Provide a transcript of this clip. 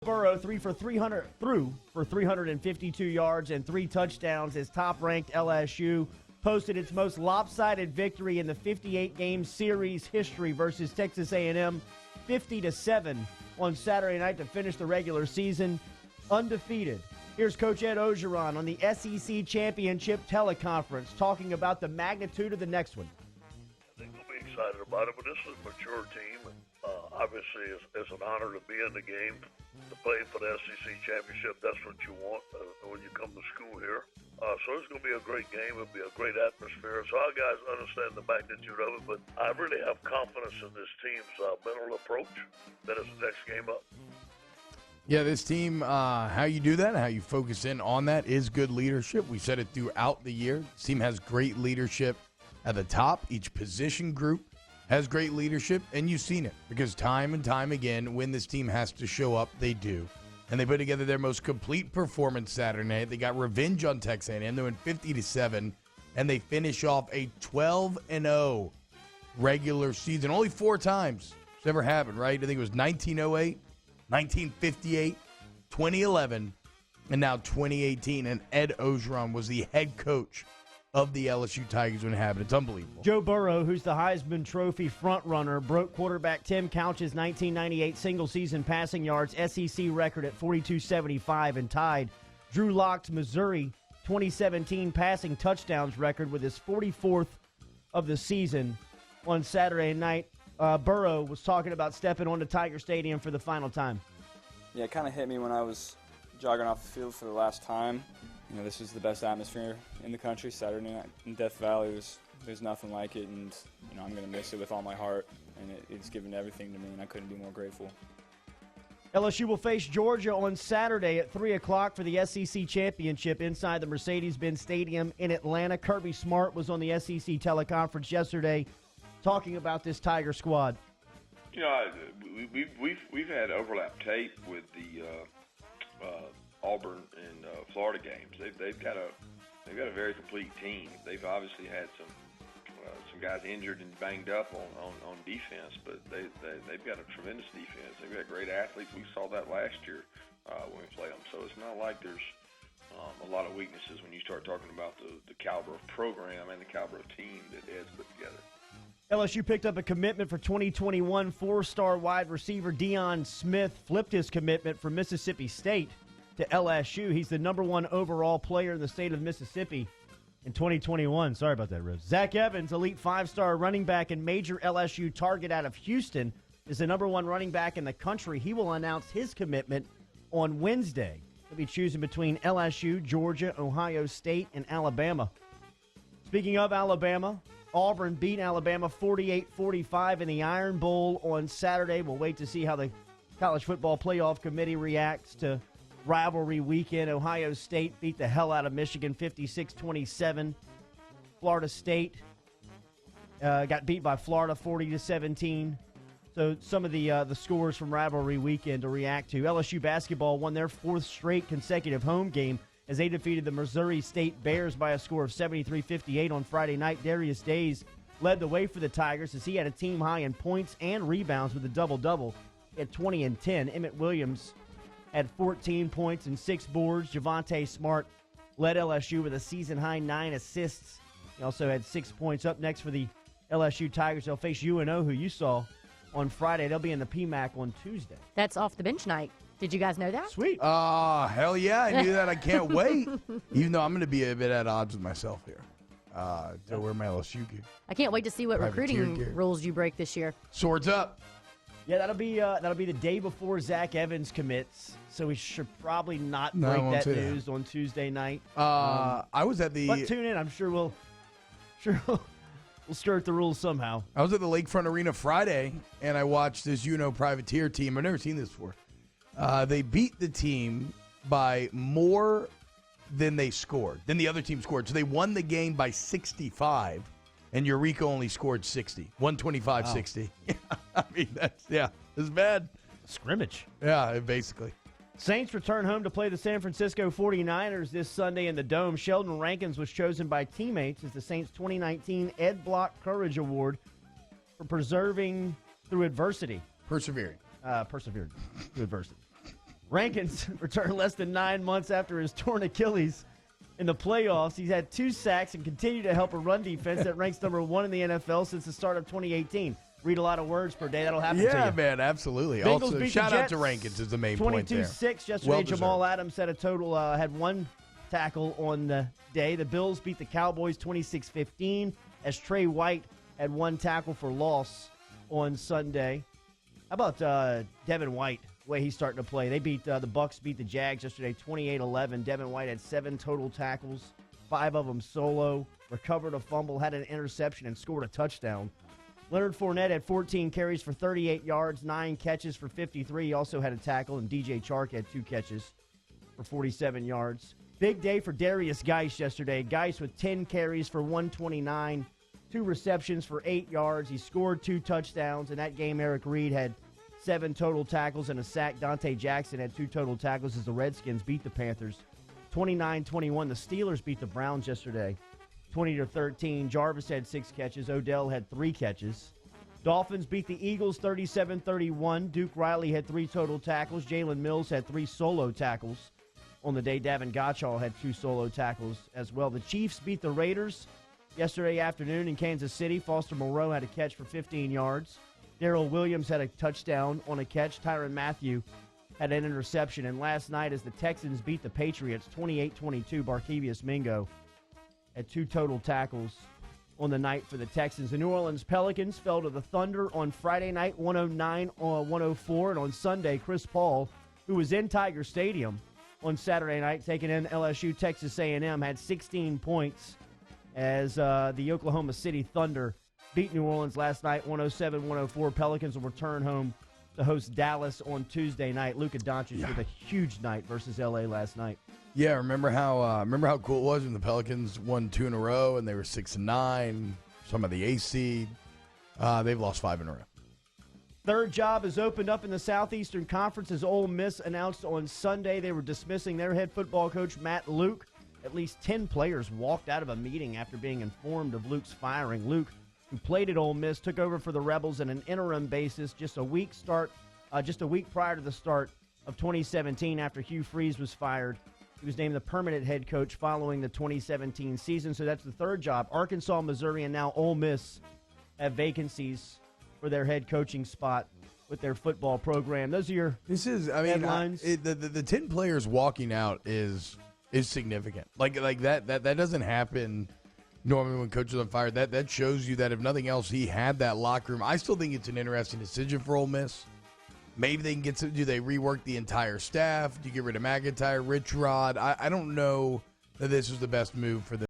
Burrow threw for 352 yards and 3 touchdowns as top-ranked LSU posted its most lopsided victory in the 58-game series history versus Texas A&M, 50-7 on Saturday night to finish the regular season undefeated. Here's Coach Ed Ogeron on the SEC Championship teleconference talking about the magnitude of the next one. I think we'll be excited about it, but this is a mature team. And, obviously, it's an honor to be in the game, to play for the SEC Championship. That's what you want when you come to school here. So it's going to be a great game. It'll be a great atmosphere. So our guys understand the magnitude of it, but I really have confidence in this team's mental approach that it's the next game up. Yeah, this team, how you do that, how you focus in on that is good leadership. We said it throughout the year. This team has great leadership at the top. Each position group has great leadership, and you've seen it because time and time again, when this team has to show up, they do. And they put together their most complete performance Saturday night. They got revenge on Texas A&M. They went 50-7, and they finish off a 12-0 regular season. Only 4 times it's ever happened, right? I think it was 1908, 1958, 2011, and now 2018. And Ed Ogeron was the head coach of the LSU Tigers when it happened. It's unbelievable. Joe Burrow, who's the Heisman Trophy frontrunner, broke quarterback Tim Couch's 1998 single-season passing yards SEC record at 4,275 and tied Drew Lock's Missouri 2017 passing touchdowns record with his 44th of the season on Saturday night. Burrow was talking about stepping onto Tiger Stadium for the final time. Yeah, it kind of hit me when I was jogging off the field for the last time. You know, this is the best atmosphere in the country. Saturday night in Death Valley there's nothing like it, and you know I'm going to miss it with all my heart. And it's given everything to me, and I couldn't be more grateful. LSU will face Georgia on Saturday at 3 o'clock for the SEC Championship inside the Mercedes-Benz Stadium in Atlanta. Kirby Smart was on the SEC teleconference yesterday talking about this Tiger squad. You know, we've had overlap tape with the Auburn and Florida games. They've got a very complete team. They've obviously had some guys injured and banged up on defense, but they've got a tremendous defense. They've got great athletes. We saw that last year when we played them. So it's not like there's a lot of weaknesses when you start talking about the caliber of program and the caliber of team that Ed's put together. LSU picked up a commitment for 2021 4-star wide receiver Deion Smith, flipped his commitment from Mississippi State to LSU. He's the number 1 overall player in the state of Mississippi in 2021. Sorry about that, Rivs. Zach Evans, elite 5-star running back and major LSU target out of Houston, is the number 1 running back in the country. He will announce his commitment on Wednesday. He'll be choosing between LSU, Georgia, Ohio State, and Alabama. Speaking of Alabama, Auburn beat Alabama 48-45 in the Iron Bowl on Saturday. We'll wait to see how the College Football Playoff Committee reacts to rivalry weekend. Ohio State beat the hell out of Michigan 56-27. Florida State got beat by Florida 40-17. So some of the scores from rivalry weekend to react to. LSU basketball won their 4th straight consecutive home game as they defeated the Missouri State Bears by a score of 73-58 on Friday night. Darius Days led the way for the Tigers as he had a team high in points and rebounds with a double-double at 20 and 10. Emmett Williams had 14 points and 6 boards. Javonte Smart led LSU with a season-high 9 assists. He also had 6 points. Up next for the LSU Tigers, they'll face UNO, who you saw on Friday. They'll be in the PMAC on Tuesday. That's off the bench night. Did you guys know that? Sweet. Hell yeah, I knew that. I can't wait. Even though I'm going to be a bit at odds with myself here. To wear my LSU gear. I can't wait to see what Privateer recruiting gear. rules you break this year. Swords up. Yeah, that'll be the day before Zach Evans commits, so we should probably not break that news on Tuesday night. I was at the. But tune in. I'm sure we'll skirt the rules somehow. I was at the Lakefront Arena Friday, and I watched this Privateer team. I've never seen this before. They beat the team by more than they scored, than the other team scored. So they won the game by 65, and Eureka only scored 60, 125-60. I mean, it's bad. Scrimmage. Yeah, basically. Saints return home to play the San Francisco 49ers this Sunday in the Dome. Sheldon Rankins was chosen by teammates as the Saints' 2019 Ed Block Courage Award for persevering through adversity. Persevering through adversity. Rankins returned less than 9 months after his torn Achilles in the playoffs. He's had 2 sacks and continued to help a run defense that ranks number 1 in the NFL since the start of 2018. Read a lot of words per day. That'll happen to you. Yeah, man, absolutely. Bengals Also, beat shout the out Jets to Rankins is the main point there. 22-6 yesterday. Well Jamal deserved. Adams had a total, had 1 tackle on the day. The Bills beat the Cowboys 26-15 as Trey White had 1 tackle for loss on Sunday. How about Devin White, the way he's starting to play? They beat the Bucs beat the Jags yesterday 28-11. Devin White had 7 total tackles, 5 of them solo, recovered a fumble, had an interception, and scored a touchdown. Leonard Fournette had 14 carries for 38 yards, 9 catches for 53. He also had a tackle, and DJ Chark had 2 catches for 47 yards. Big day for Darius Geis yesterday. Geis with 10 carries for 129, 2 receptions for 8 yards. He scored 2 touchdowns. In that game, Eric Reed had 7 total tackles and a sack. Dante Jackson had 2 total tackles as the Redskins beat the Panthers 29-21. The Steelers beat the Browns yesterday 20-13. Jarvis had 6 catches. Odell had 3 catches. Dolphins beat the Eagles 37-31. Duke Riley had 3 total tackles. Jalen Mills had 3 solo tackles on the day. Davin Gottschall had 2 solo tackles as well. The Chiefs beat the Raiders yesterday afternoon in Kansas City. Foster Moreau had a catch for 15 yards. Darrell Williams had a touchdown on a catch. Tyrann Mathieu had an interception. And last night, as the Texans beat the Patriots 28-22, Barkevious Mingo had 2 total tackles on the night for the Texans. The New Orleans Pelicans fell to the Thunder on Friday night, 109-104. And on Sunday, Chris Paul, who was in Tiger Stadium on Saturday night, taking in LSU Texas A&M, had 16 points as the Oklahoma City Thunder beat New Orleans last night, 107-104. Pelicans will return home to host Dallas on Tuesday night. Luka Doncic with a huge night versus L.A. last night. Yeah, remember how cool it was when the Pelicans won 2 in a row and they were 6-9. Some of the A seed. They've lost 5 in a row. Third job is opened up in the Southeastern Conference as Ole Miss announced on Sunday they were dismissing their head football coach, Matt Luke. At least 10 players walked out of a meeting after being informed of Luke's firing. Luke, who played at Ole Miss, took over for the Rebels on an interim basis just a week prior to the start of 2017 after Hugh Freeze was fired. He was named the permanent head coach following the 2017 season, so that's the third job. Arkansas, Missouri, and now Ole Miss have vacancies for their head coaching spot with their football program. Those are your headlines. The 10 players walking out is significant. Like that doesn't happen normally when coaches are fired. That shows you that if nothing else, he had that locker room. I still think it's an interesting decision for Ole Miss. Maybe they can do they rework the entire staff? Do you get rid of McIntyre, Rich Rod? I don't know that this was the best move for them.